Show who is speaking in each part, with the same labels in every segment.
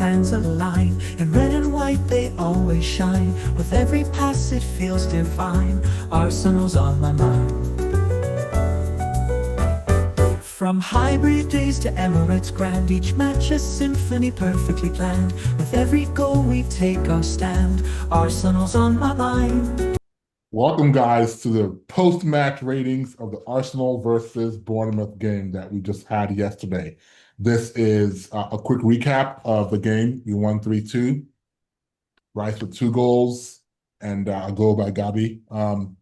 Speaker 1: hands align. In red and white they always shine. With every pass it feels divine. Arsenal's on my mind. From hybrid days to Emirates grand, each match a symphony perfectly planned. With every goal we take our stand. Arsenal's on my mind.
Speaker 2: Welcome, guys, to the post-match ratings of the Arsenal versus Bournemouth game that we just had yesterday. This is a quick recap of the game. We won 3-2. Rice with 2 goals and a goal by Gabi.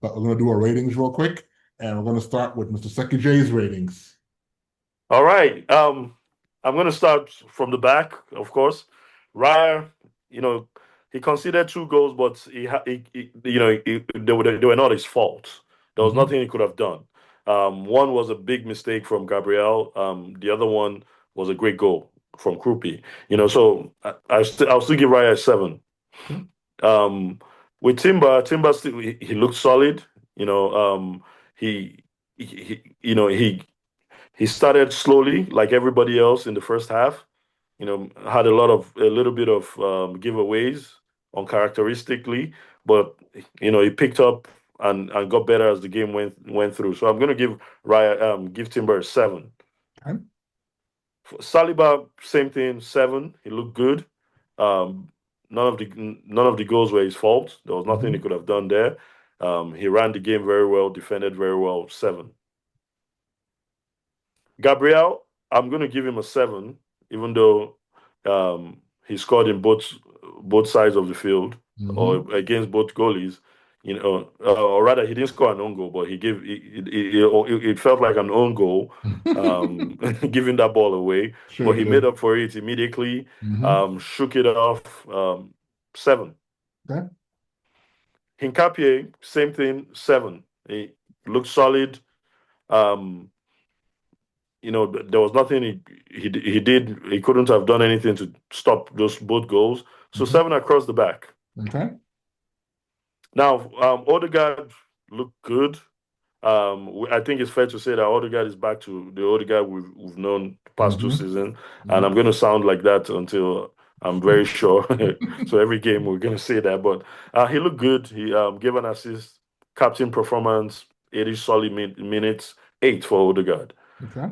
Speaker 2: But we're going to do our ratings real quick, and we're going to start with Mr. Sekijay's ratings.
Speaker 3: All right. I'm going to start from the back, of course. Raya, he conceded 2 goals, but they were not his fault. There was nothing he could have done. One was a big mistake from Gabriel. The other one was a great goal from Krupi. So I'll still give Raya a 7. With Timber still, he looked solid. He started slowly, like everybody else in the first half. Had a little bit of giveaways uncharacteristically, but he picked up and got better as the game went through. So I'm going to give Timber a 7.
Speaker 2: Okay.
Speaker 3: For Saliba, same thing, 7. He looked good. None of the goals were his fault. There was nothing he could have done there. He ran the game very well, defended very well, 7. Gabriel, I'm going to give him a 7. Even though he scored in both sides of the field or against both goalies, or rather he didn't score an own goal, but it felt like an own goal, giving that ball away.
Speaker 2: Sure,
Speaker 3: but he made up for it immediately, shook it off, 7.
Speaker 2: Okay.
Speaker 3: Hincapie, same thing, 7. He looked solid. There was nothing he did. He couldn't have done anything to stop both goals. So 7 across the back.
Speaker 2: Okay.
Speaker 3: Now, Odegaard looked good. I think it's fair to say that Odegaard is back to the Odegaard we've known the past 2 seasons. And I'm going to sound like that until I'm very sure. So every game we're going to say that. But he looked good. He gave an assist, captain performance, 80 solid minutes, 8 for Odegaard.
Speaker 2: Okay.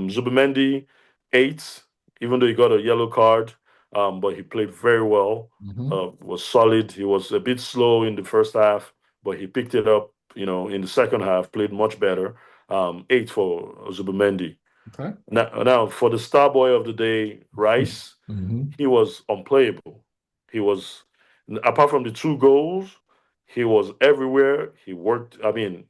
Speaker 3: Zubimendi, 8, even though he got a yellow card, but he played very well, was solid. He was a bit slow in the first half, but he picked it up, in the second half, played much better. 8 for Zubimendi.
Speaker 2: Okay.
Speaker 3: Now, for the star boy of the day, Rice, he was unplayable. He was, apart from the 2 goals, he was everywhere. He worked, 10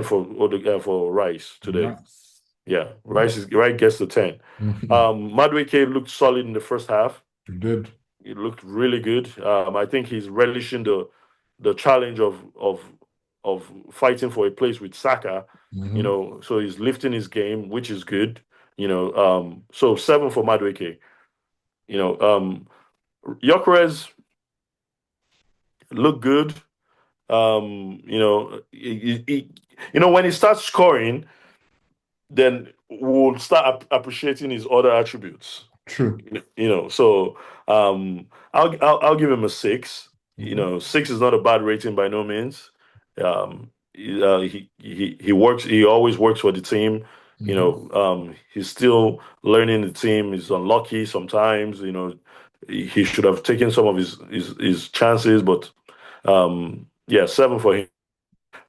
Speaker 3: for Rice today.
Speaker 2: Nice.
Speaker 3: Yeah, Rice gets the 10. Madueke looked solid in the first half.
Speaker 2: He did.
Speaker 3: He looked really good. I think he's relishing the challenge of fighting for a place with Saka. So he's lifting his game, which is good. So 7 for Madueke. Gyökeres looked good. When he starts scoring, then we'll start appreciating his other attributes.
Speaker 2: True.
Speaker 3: So I'll give him a 6. 6 is not a bad rating by no means. He works. He always works for the team. He's still learning the team. He's unlucky sometimes. He should have taken some of his chances, but 7 for him.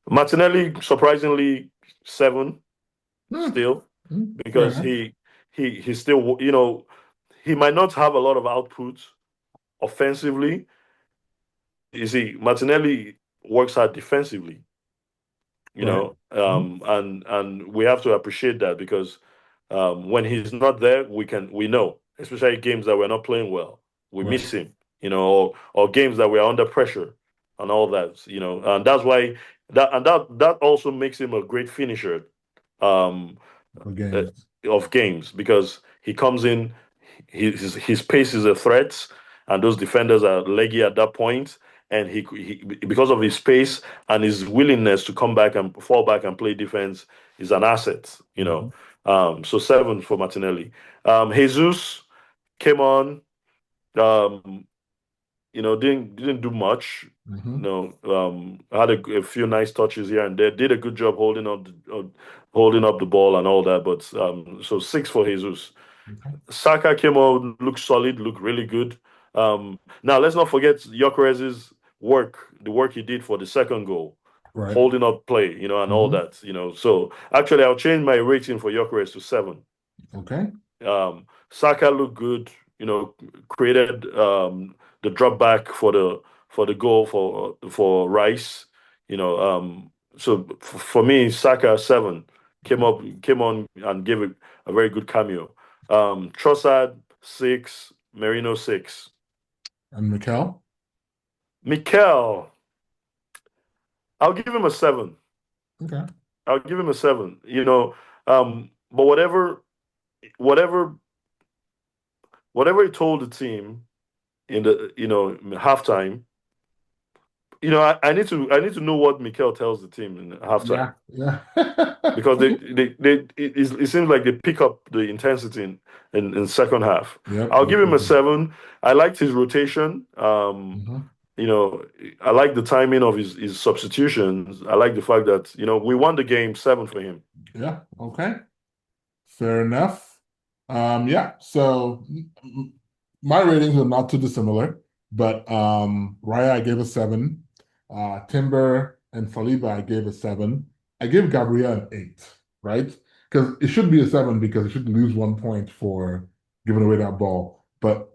Speaker 3: Martinelli, surprisingly, 7. Still, because he still, he might not have a lot of output offensively. You see, Martinelli works hard defensively, and we have to appreciate that because when he's not there, we know, especially games that we're not playing well, we miss him, or games that we're under pressure and all that, and that's why that also makes him a great finisher. Of games because he comes in, his pace is a threat, and those defenders are leggy at that point, and he because of his pace and his willingness to come back and fall back and play defense is an asset. So 7 for Martinelli. Jesus came on, Um, didn't do much.
Speaker 2: Hmm.
Speaker 3: Had a few nice touches here and there. Did a good job holding up the ball and all that. But so six for Jesus.
Speaker 2: Okay.
Speaker 3: Saka came out, looked solid, looked really good. Now let's not forget Gyökeres's the work he did for the second goal,
Speaker 2: Right.
Speaker 3: holding up play, and all
Speaker 2: Hmm.
Speaker 3: that. So actually, I'll change my rating for Gyökeres to 7.
Speaker 2: Okay.
Speaker 3: Saka looked good, created the drop back for the goal for Rice. So for me, Saka 7 came on and gave a very good cameo. Trossard 6, Merino 6.
Speaker 2: And Mikel?
Speaker 3: Mikel, I'll give him a 7.
Speaker 2: Okay.
Speaker 3: I'll give him a 7. But whatever whatever he told the team in the halftime. I need to know what Mikel tells the team in halftime
Speaker 2: Yeah. Yeah.
Speaker 3: because it seems like they pick up the intensity in second half.
Speaker 2: Yep.
Speaker 3: I'll
Speaker 2: They
Speaker 3: give him
Speaker 2: sure
Speaker 3: a
Speaker 2: do.
Speaker 3: 7. I liked his rotation.
Speaker 2: Hmm.
Speaker 3: You know, I like the timing of his substitutions. I like the fact that we won the game 7 for him.
Speaker 2: Yeah. Okay. Fair enough. Yeah. So my ratings are not too dissimilar, but Raya I gave a 7. Timber and Saliba I gave a 7. I gave Gabriel an 8, right? Because it should be a 7 because it should lose 1 point for giving away that ball. But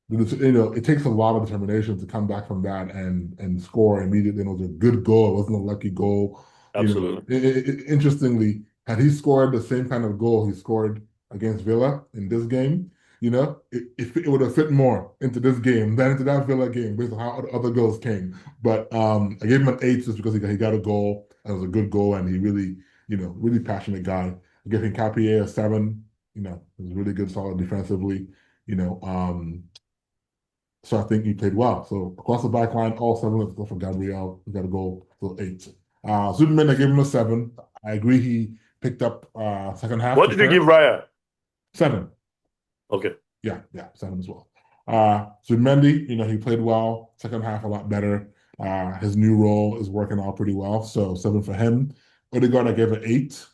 Speaker 2: it takes a lot of determination to come back from that and score immediately. It was a good goal. It wasn't a lucky goal.
Speaker 3: Absolutely.
Speaker 2: Interestingly, had he scored the same kind of goal he scored against Villa in this game, it would have fit more into this game than into that Villa game based on how other goals came. But I gave him an 8 just because he got a goal. And it was a good goal, and he really, really passionate guy. I gave him Capier a 7. He was really good, solid defensively. You know, um, so I think he played well. So across the back line, all 7 of us for Gabriel. We got to go to 8. Superman, I gave him a 7. I agree he picked up second half
Speaker 3: What
Speaker 2: for
Speaker 3: did you give
Speaker 2: sure.
Speaker 3: Raya?
Speaker 2: 7.
Speaker 3: Okay.
Speaker 2: Yeah, yeah, 7 as well. Zubimendi, he played well. Second half a lot better. His new role is working out pretty well. So 7 for him. Odegaard, I gave an 8.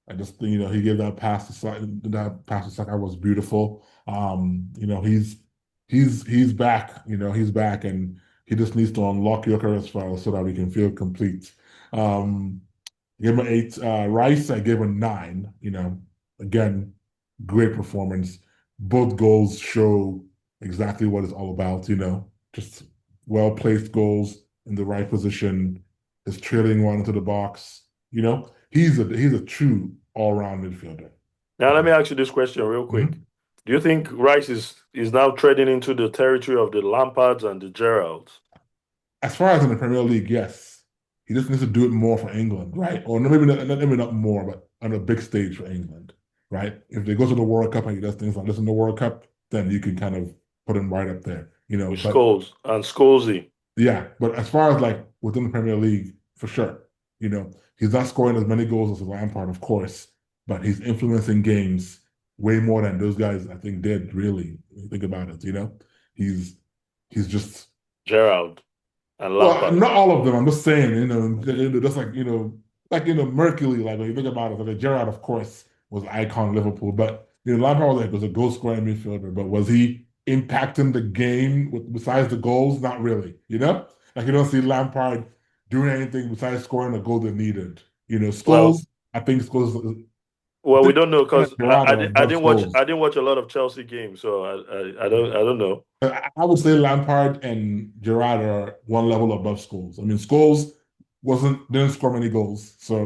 Speaker 2: I just think, he gave that pass to Saka was beautiful. He's back, he's back, and he just needs to unlock Gyökeres file so that we can feel complete. Um, I gave him an 8. Rice, I gave him a 9. Again, great performance. Both goals show exactly what it's all about, just well-placed goals in the right position, his trailing one into the box. He's a true all-round midfielder.
Speaker 3: Now let me ask you this question real quick.
Speaker 2: Mhm.
Speaker 3: Do you think Rice is now treading into the territory of the Lampards and the Gerrards?
Speaker 2: As far as in the Premier League, yes. He just needs to do it more for England, right? Or maybe not more, but on a big stage for England, right? If they go to the World Cup and he does things like this in the World Cup, then you can kind of put him right up there,
Speaker 3: With
Speaker 2: But
Speaker 3: Scholes and Scholesy.
Speaker 2: yeah, but as far as like within the Premier League, for sure, he's not scoring as many goals as Lampard, of course, but he's influencing games way more than those guys I think did. Really, when you think about it, he's he's just
Speaker 3: Gerrard and
Speaker 2: well,
Speaker 3: Lampard.
Speaker 2: not all of them. I'm just saying, just like Mercury. Like when you think about it, like Gerrard, of course, was icon Liverpool, but Lampard was a goal scoring midfielder. But was he impacting the game besides the goals? Not really. Like you don't see Lampard doing anything besides scoring a goal they needed.
Speaker 3: Well,
Speaker 2: Scholes. I think Scholes. I
Speaker 3: well, we
Speaker 2: think
Speaker 3: don't know because
Speaker 2: Gerrard are
Speaker 3: I
Speaker 2: above
Speaker 3: didn't watch
Speaker 2: Scholes.
Speaker 3: I didn't watch a lot of Chelsea games, so I don't know.
Speaker 2: I would say Lampard and Gerrard are one level above Scholes. I mean, Scholes didn't score many goals, so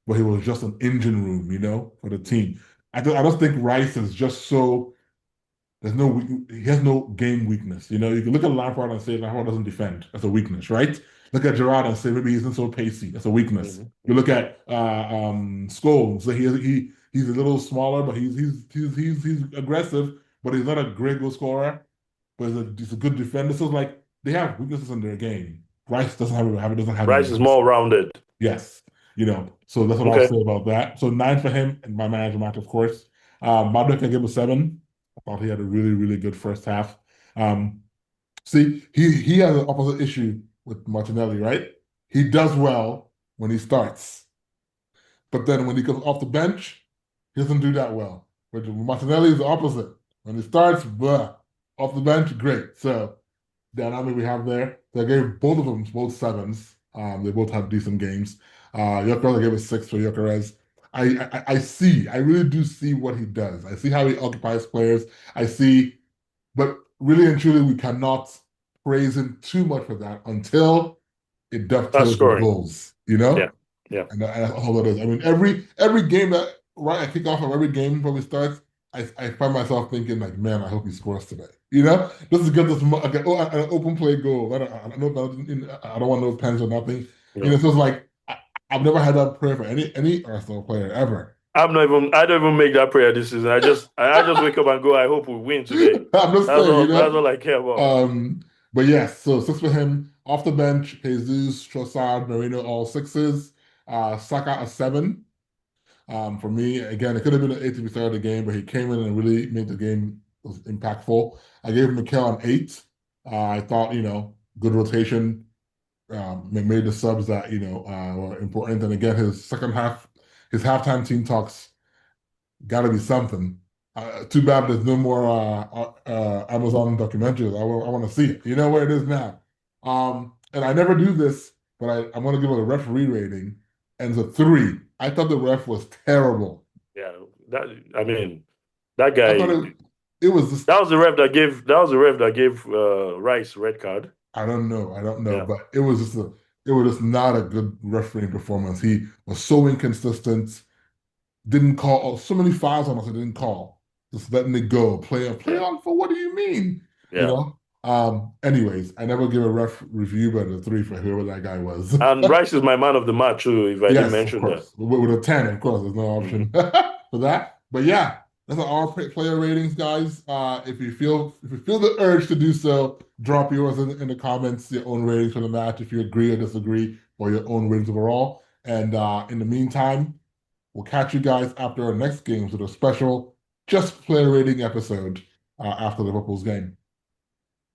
Speaker 2: but he was just an engine room, for the team. I just think Rice is just so he has no game weakness. You can look at Lampard and say Lampard doesn't defend. That's a weakness, right? Look at Gerrard and say maybe he isn't so pacey. That's a weakness.
Speaker 3: Mhm.
Speaker 2: You look at Scholes, so he's a little smaller, but he's aggressive, but he's not a great goal scorer, but he's a good defender. So it's like they have weaknesses in their game. Rice doesn't have any
Speaker 3: Rice
Speaker 2: of
Speaker 3: is
Speaker 2: those.
Speaker 3: more rounded.
Speaker 2: Yes, so that's what I'll
Speaker 3: Okay.
Speaker 2: say about that. So 9 for him and my manager match, of course. Madueke I give a 7. I thought he had a really, really good first half. See, he has an opposite issue with Martinelli, right? He does well when he starts, but then when he comes off the bench, he doesn't do that well. But Martinelli is the opposite. When he starts, blah, off the bench, great. So dynamic we have there. So I gave both of them both sevens. They both have decent games. Gyökeres, I gave a 6 for Gyökeres. I really do see what he does. I see how he occupies players. I see, but really and truly, we cannot praise him too much for that until it
Speaker 3: That's
Speaker 2: dovetails with
Speaker 3: scoring.
Speaker 2: goals, you know?
Speaker 3: Yeah, yeah.
Speaker 2: And that's all it is. I mean, every game that right I kick off of every game before we start, I find myself thinking like, man, I hope he scores today. You know, this is good. An open play goal. I don't want no pens or nothing. You know,
Speaker 3: No.
Speaker 2: so it's like I've never had that prayer for any Arsenal player ever.
Speaker 3: I don't even make that prayer this season. I just wake up and go, I hope we win today.
Speaker 2: I'm just
Speaker 3: That's
Speaker 2: saying,
Speaker 3: all
Speaker 2: you know.
Speaker 3: that's all I care about.
Speaker 2: But yes, so 6 for him. Off the bench, Jesus, Trossard, Marino, all 6s. Saka a 7. For me, again, it could have been an 8 if we started the game, but he came in and really made the game was impactful. I gave Mikel an 8. I thought, you know, good rotation, made the subs that, you know, were important. And again, his halftime team talks got to be something. Too bad there's no more Amazon documentaries. I want to see it. You know where it is now. And I never do this, but I'm going to give it a referee rating, and it's a 3. I thought the ref was terrible.
Speaker 3: Yeah, that guy.
Speaker 2: I thought it was just,
Speaker 3: that was the ref that gave Rice red card.
Speaker 2: I don't know,
Speaker 3: Yeah.
Speaker 2: but it was just not a good refereeing performance. He was so inconsistent. Didn't call so many fouls on us. He didn't call. Just letting it go. Play on for what do you mean?
Speaker 3: Yeah.
Speaker 2: You know. Anyways, I never give a ref review, but a 3 for whoever that guy was.
Speaker 3: And Rice is my man of the match too. If I didn't mention
Speaker 2: of course. With a 10, of course, there's no option for that. But yeah, that's our player ratings, guys. If you feel the urge to do so, drop yours in the comments, your own ratings for the match, if you agree or disagree, or your own ratings overall. And in the meantime, we'll catch you guys after our next games with a special just player rating episode after Liverpool's game.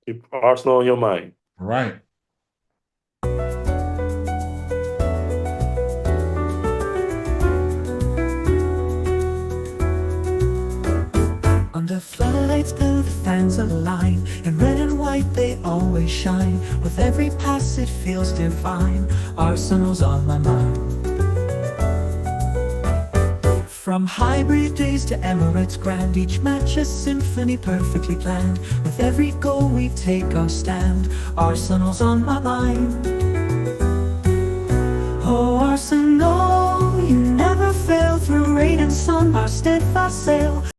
Speaker 3: Keep Arsenal in your mind.
Speaker 2: All right.
Speaker 1: Under floodlights build the fans align. In red and white they always shine. With every pass it feels divine. Arsenal's on my mind. From hybrid days to Emirates grand, each match a symphony perfectly planned. With every goal we take our stand. Arsenal's on my mind. Oh Arsenal, you never fail. Through rain and sun our steadfast sail.